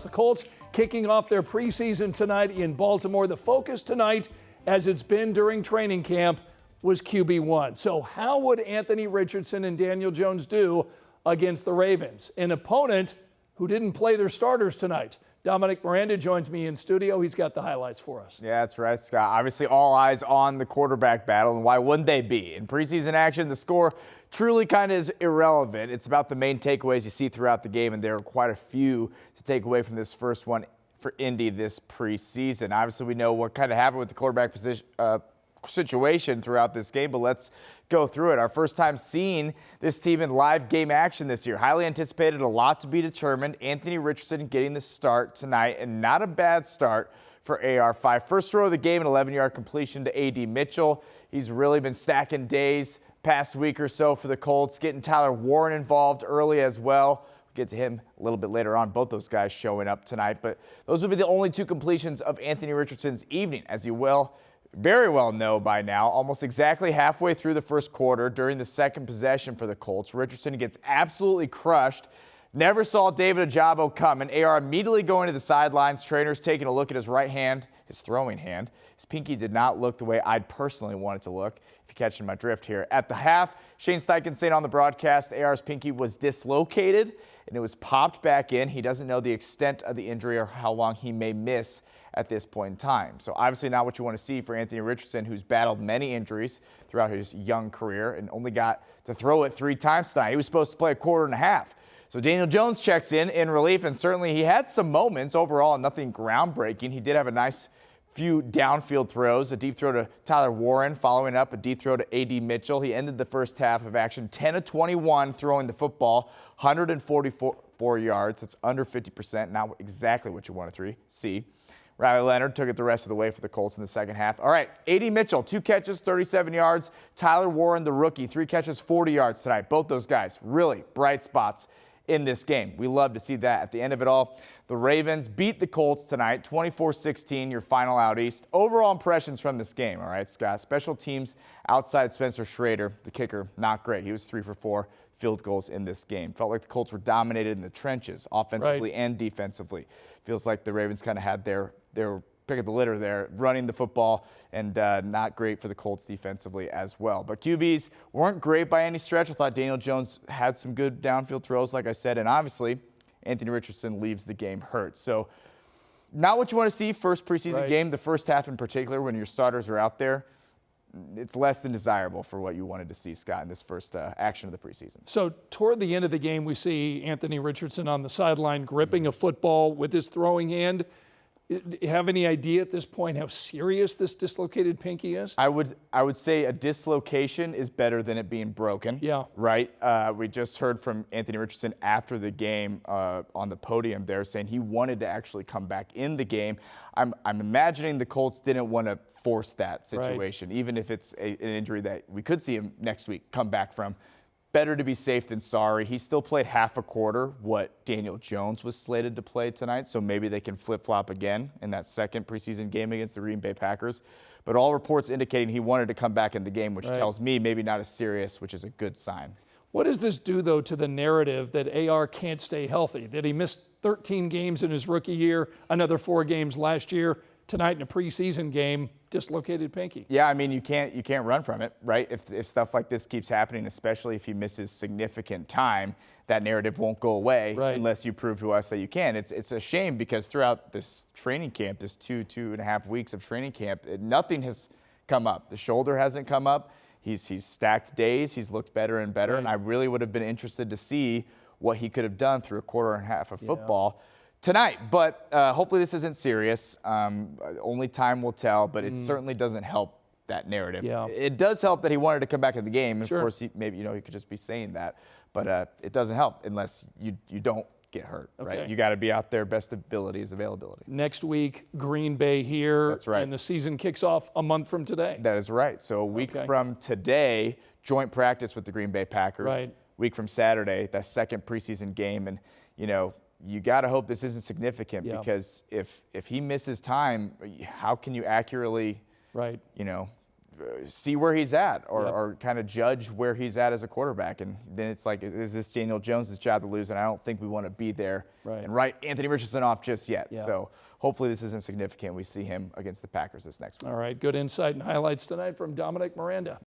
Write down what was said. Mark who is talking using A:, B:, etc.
A: The Colts kicking off their preseason tonight in Baltimore. The focus tonight, as it's been during training camp, was QB1. So how would Anthony Richardson and Daniel Jones do against the Ravens, an opponent who didn't play their starters tonight? Dominic Miranda joins me in studio. He's got the highlights for us.
B: Yeah, that's right, Scott. Obviously, all eyes on the quarterback battle, and why wouldn't they be? In preseason action, the score truly kind of is irrelevant. It's about the main takeaways you see throughout the game, and there are quite a few to take away from this first one for Indy this preseason. Obviously, we know what kind of happened with the quarterback position, situation throughout this game, but let's go through it. Our first time seeing this team in live game action this year. Highly anticipated, a lot to be determined. Anthony Richardson getting the start tonight, and not a bad start for AR5. First throw of the game, an 11-yard completion to A.D. Mitchell. He's really been stacking days past week or so for the Colts, getting Tyler Warren involved early as well. We'll get to him a little bit later on, both those guys showing up tonight, but those will be the only two completions of Anthony Richardson's evening, as you will very well know by now. Almost exactly halfway through the first quarter, during the second possession for the Colts, Richardson gets absolutely crushed. Never saw David Ojabo coming. AR immediately going to the sidelines. Trainers taking a look at his right hand, his throwing hand. His pinky did not look the way I'd personally want it to look, if you're catching my drift here. At the half, Shane Steichen saying on the broadcast, AR's pinky was dislocated and it was popped back in. He doesn't know the extent of the injury or how long he may miss at this point in time. So obviously not what you want to see for Anthony Richardson, who's battled many injuries throughout his young career and only got to throw it 3 times tonight. He was supposed to play a quarter and a half. So Daniel Jones checks in relief, and certainly he had some moments overall, nothing groundbreaking. He did have a nice few downfield throws, a deep throw to Tyler Warren, following up a deep throw to A.D. Mitchell. He ended the first half of action 10 of 21 throwing the football, 144 yards. That's under 50%, not exactly what you want to see. Riley Leonard took it the rest of the way for the Colts in the second half. All right, A.D. Mitchell, 2 catches, 37 yards. Tyler Warren, the rookie, 3 catches, 40 yards tonight. Both those guys really bright spots in this game. We love to see that. At the end of it all, the Ravens beat the Colts tonight, 24-16, your final out east. Overall impressions from this game, all right, Scott? Special teams outside Spencer Schrader, the kicker, not great. He was 3 for 4 field goals in this game. Felt like the Colts were dominated in the trenches, offensively and defensively. Feels like the Ravens kind of had their pick of the litter there, running the football, and not great for the Colts defensively as well. But QBs weren't great by any stretch. I thought Daniel Jones had some good downfield throws, like I said, and obviously Anthony Richardson leaves the game hurt. So not what you want to see first preseason game, the first half in particular, when your starters are out there. It's less than desirable for what you wanted to see, Scott, in this first action of the preseason.
A: So toward the end of the game, we see Anthony Richardson on the sideline gripping a football with his throwing hand. Do you have any idea at this point how serious this dislocated pinky is?
B: I would say a dislocation is better than it being broken.
A: Yeah.
B: Right? We just heard from Anthony Richardson after the game on the podium there saying he wanted to actually come back in the game. I'm imagining the Colts didn't want to force that situation, even if it's an injury that we could see him next week come back from. Better to be safe than sorry. He still played half a quarter what Daniel Jones was slated to play tonight, so maybe they can flip-flop again in that second preseason game against the Green Bay Packers. But all reports indicating he wanted to come back in the game, which tells me maybe not as serious, which is a good sign.
A: What does this do, though, to the narrative that AR can't stay healthy? That he missed 13 games in his rookie year, another 4 games last year, tonight in a preseason game, dislocated pinky.
B: Yeah, I mean, you can't run from it, right? If stuff like this keeps happening, especially if he misses significant time, that narrative won't go away unless you prove to us that you can. It's a shame because throughout this training camp, this two and a half weeks of training camp, nothing has come up. The shoulder hasn't come up. He's stacked days. He's looked better and better, and I really would have been interested to see what he could have done through a quarter and a half of football tonight. But hopefully this isn't serious. Only time will tell, but it certainly doesn't help that narrative.
A: Yeah.
B: It does help that he wanted to come back in the game. Of course, he could just be saying that, but it doesn't help unless you don't get hurt, right? You got to be out there. Best ability is availability.
A: Next week, Green Bay here.
B: That's right.
A: And the season kicks off a month from today.
B: That is right. So a week from today, joint practice with the Green Bay Packers.
A: Right.
B: Week from Saturday, that second preseason game, and you got to hope this isn't significant because if he misses time, how can you accurately, see where he's at or kind of judge where he's at as a quarterback. And then it's like, is this Daniel Jones' job to lose? And I don't think we want to be there and write Anthony Richardson off just yet. So hopefully this isn't significant. We see him against the Packers this next week.
A: All right, good insight and highlights tonight from Dominic Miranda.